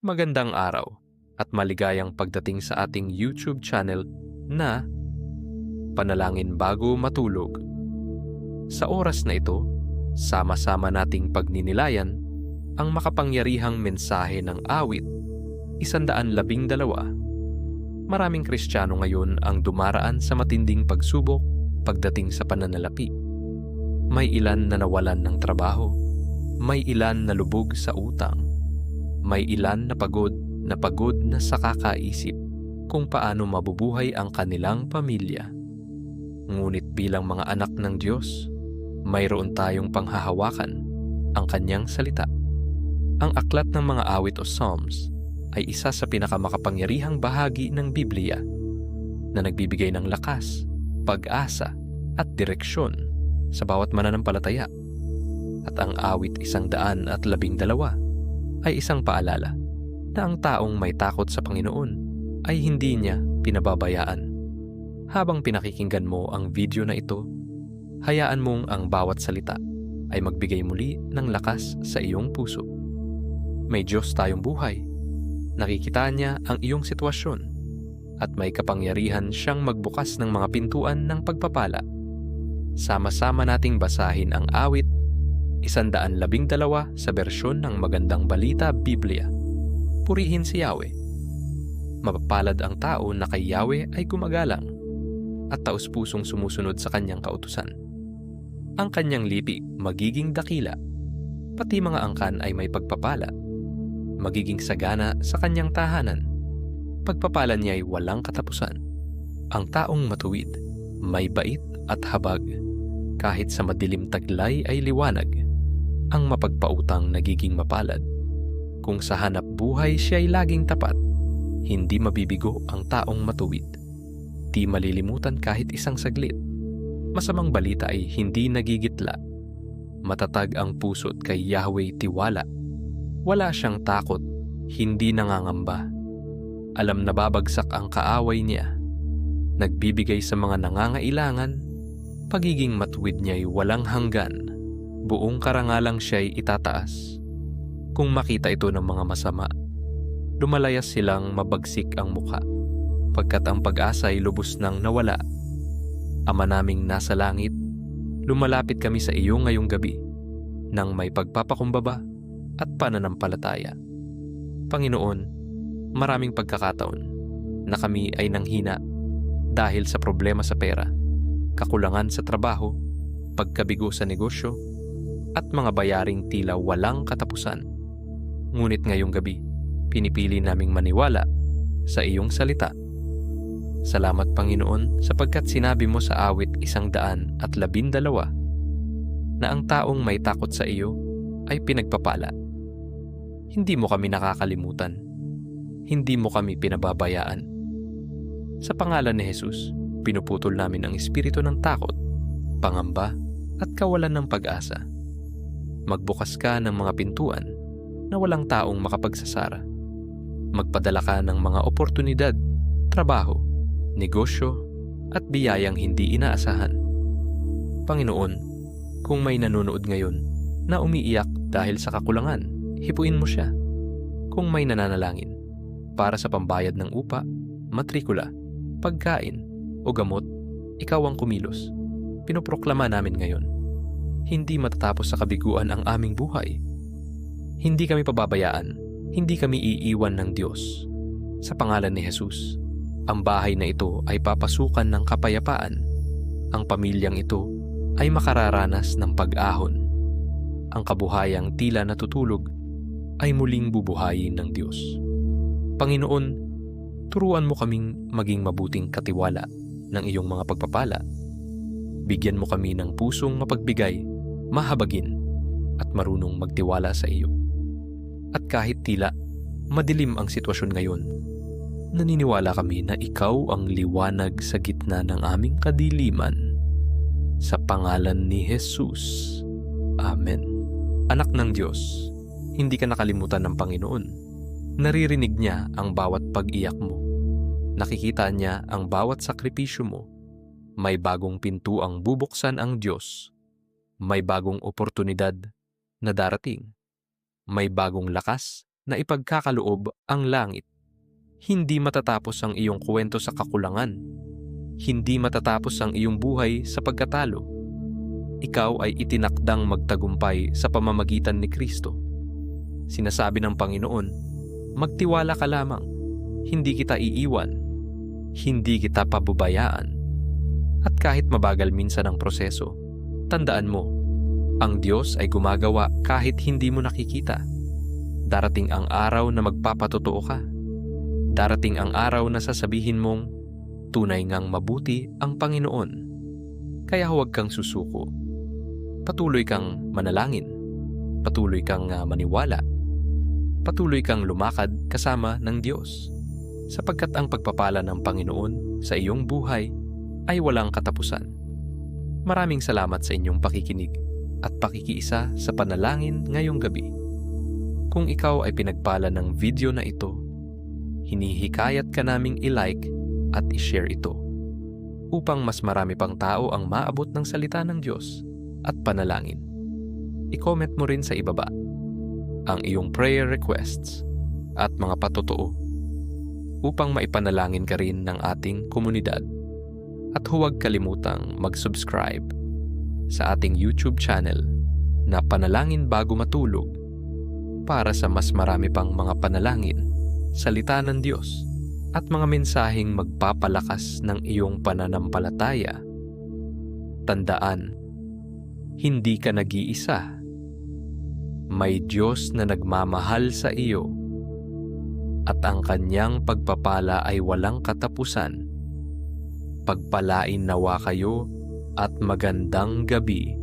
Magandang araw at maligayang pagdating sa ating YouTube channel na Panalangin Bago Matulog. Sa oras na ito, sama-sama nating pagninilayan ang makapangyarihang mensahe ng awit 112. Maraming Kristiyano ngayon ang dumaraan sa matinding pagsubok pagdating sa pananalapi. May ilan na nawalan ng trabaho, may ilan na lubog sa utang, may ilan na pagod na sa kakaisip kung paano mabubuhay ang kanilang pamilya. Ngunit bilang mga anak ng Diyos, mayroon tayong panghahawakan, ang Kanyang salita. Ang aklat ng mga awit o Psalms ay isa sa pinakamakapangyarihang bahagi ng Biblia na nagbibigay ng lakas, pag-asa at direksyon sa bawat mananampalataya. At ang awit 112 ay isang paalala na ang taong may takot sa Panginoon ay hindi niya pinababayaan. Habang pinakikinggan mo ang video na ito, hayaan mong ang bawat salita ay magbigay muli ng lakas sa iyong puso. May Diyos tayong buhay. Nakikita niya ang iyong sitwasyon at may kapangyarihan siyang magbukas ng mga pintuan ng pagpapala. Sama-sama nating basahin ang awit 112 sa bersyon ng Magandang Balita Biblia. Purihin si Yahweh. Mapapalad ang tao na kay Yahweh ay gumagalang at taus-pusong sumusunod sa kanyang kautusan. Ang kanyang lipi magiging dakila, pati mga angkan ay may pagpapala. Magiging sagana sa kanyang tahanan. Pagpapala niya ay walang katapusan. Ang taong matuwid, may bait at habag. Kahit sa madilim taglay ay liwanag. Ang mapagpautang nagiging mapalad. Kung sa hanap buhay siya ay laging tapat, hindi mabibigo ang taong matuwid. Di malilimutan kahit isang saglit. Masamang balita ay hindi nagigitla. Matatag ang puso't kay Yahweh tiwala. Wala siyang takot, hindi nangangamba. Alam na babagsak ang kaaway niya. Nagbibigay sa mga nangangailangan. Pagiging matuwid niya'y walang hanggan. Buong karangalang siya'y itataas. Kung makita ito ng mga masama, lumalayas silang mabagsik ang mukha, pagkat ang pag-asa ay lubos nang nawala. Ama naming nasa langit, lumalapit kami sa iyo ngayong gabi, nang may pagpapakumbaba at pananampalataya. Panginoon, maraming pagkakataon na kami ay nanghina dahil sa problema sa pera, kakulangan sa trabaho, pagkabigo sa negosyo, at mga bayaring tila walang katapusan. Ngunit ngayong gabi, pinipili naming maniwala sa iyong salita. Salamat Panginoon sapagkat sinabi mo sa awit 112 na ang taong may takot sa iyo ay pinagpapala. Hindi mo kami nakakalimutan. Hindi mo kami pinababayaan. Sa pangalan ni Jesus, pinuputol namin ang espiritu ng takot, pangamba at kawalan ng pag-asa. Magbukas ka ng mga pintuan na walang taong makapagsasara. Magpadala ka ng mga oportunidad, trabaho, negosyo, at biyayang hindi inaasahan. Panginoon, kung may nanonood ngayon na umiiyak dahil sa kakulangan, hipuin mo siya. Kung may nananalangin para sa pambayad ng upa, matrikula, pagkain, o gamot, ikaw ang kumilos. Pinoproklama namin ngayon. Hindi matatapos sa kabiguan ang aming buhay. Hindi kami pababayaan, hindi kami iiwan ng Diyos. Sa pangalan ni Jesus, ang bahay na ito ay papasukan ng kapayapaan. Ang pamilyang ito ay makararanas ng pag-ahon. Ang kabuhayang tila natutulog ay muling bubuhayin ng Diyos. Panginoon, turuan mo kaming maging mabuting katiwala ng iyong mga pagpapala. Bigyan mo kami ng pusong mapagbigay, mahabagin, at marunong magtiwala sa iyo. At kahit tila madilim ang sitwasyon ngayon, naniniwala kami na ikaw ang liwanag sa gitna ng aming kadiliman. Sa pangalan ni Jesus. Amen. Anak ng Diyos, hindi ka nakalimutan ng Panginoon. Naririnig niya ang bawat pag-iyak mo. Nakikita niya ang bawat sakripisyo mo. May bagong pintuang bubuksan ang Diyos. May bagong oportunidad na darating. May bagong lakas na ipagkakaloob ang langit. Hindi matatapos ang iyong kwento sa kakulangan. Hindi matatapos ang iyong buhay sa pagkatalo. Ikaw ay itinakdang magtagumpay sa pamamagitan ni Kristo. Sinasabi ng Panginoon, magtiwala ka lamang. Hindi kita iiwan. Hindi kita pabubayaan. At kahit mabagal minsan ang proseso, tandaan mo, ang Diyos ay gumagawa kahit hindi mo nakikita. Darating ang araw na magpapatotoo ka. Darating ang araw na sasabihin mong, tunay ngang mabuti ang Panginoon. Kaya huwag kang susuko. Patuloy kang manalangin. Patuloy kang maniwala. Patuloy kang lumakad kasama ng Diyos. Sapagkat ang pagpapala ng Panginoon sa iyong buhay ay walang katapusan. Maraming salamat sa inyong pakikinig at pakikiisa sa panalangin ngayong gabi. Kung ikaw ay pinagpala ng video na ito, hinihikayat ka naming i-like at i-share ito upang mas marami pang tao ang maabot ng salita ng Diyos at panalangin. I-comment mo rin sa ibaba ang iyong prayer requests at mga patotoo upang maipanalangin ka rin ng ating komunidad. At huwag kalimutang mag-subscribe sa ating YouTube channel na Panalangin Bago Matulog para sa mas marami pang mga panalangin, salita ng Diyos at mga mensaheng magpapalakas ng iyong pananampalataya. Tandaan, hindi ka nag-iisa. May Diyos na nagmamahal sa iyo at ang kanyang pagpapala ay walang katapusan. Pagpalain nawa kayo at magandang gabi.